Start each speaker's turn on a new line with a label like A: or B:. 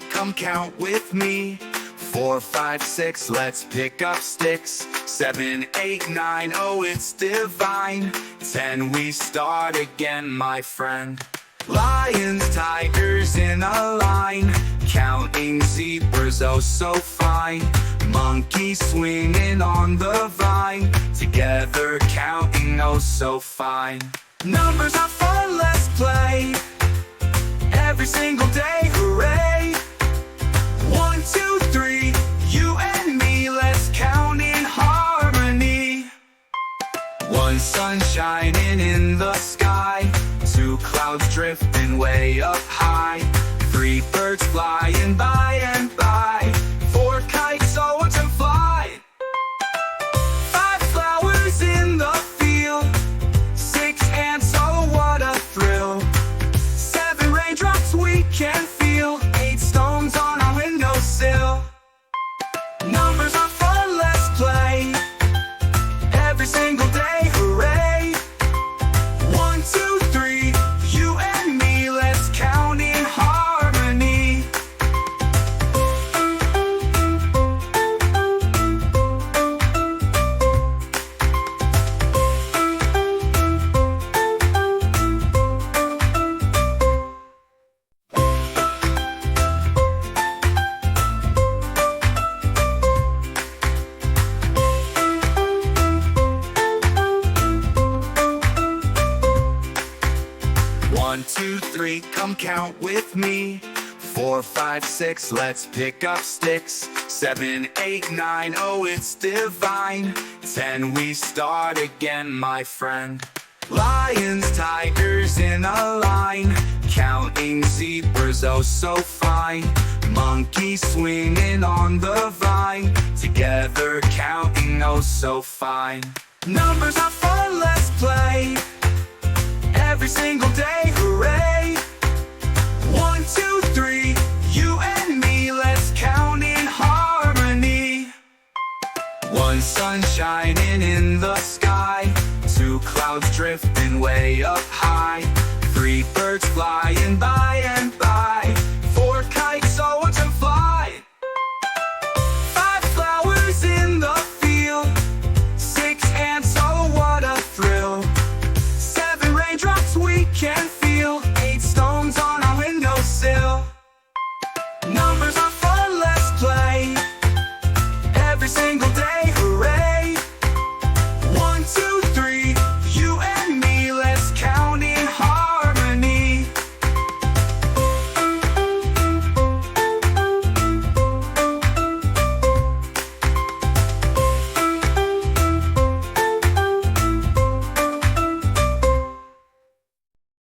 A: come count with me. 4, 5, 6, let's pick up sticks. 7, 8, 9, oh it's divine. 10, we start again, my friend. Lions, tigers in a line, counting zebras, oh so fine. Monkeys swinging on the vine, together counting, oh so fine. Numbers are fun, let's play every single day, hooray! 1, 2, 3, you and me, let's count in harmony. 1 sun shining in the sky, 2 clouds drifting way up high, 3 birds flying by and by, 4 kites soaring to fly, 5 flowers in the field, 6 ants, oh what a thrill, 7 raindrops we can feel, 8 stones on our windowsill. Numbers are fun, let's play every single day, hooray! 1, 2, 3, you and me, let's count in harmony. One, 2, 3, come count with me. 4, 5, 6, let's pick up sticks. 7, 8, 9, oh it's divine. 10, we start again, my friend. Lions, tigers in a line, counting zebras, oh so fine. Monkeys swinging on the vine, together counting, oh so fine. Numbers are fun, let's play every single day, hooray! 1, 2, 3, you and me, let's count in harmony. 1 sun shining in the sky, 2 clouds drifting way up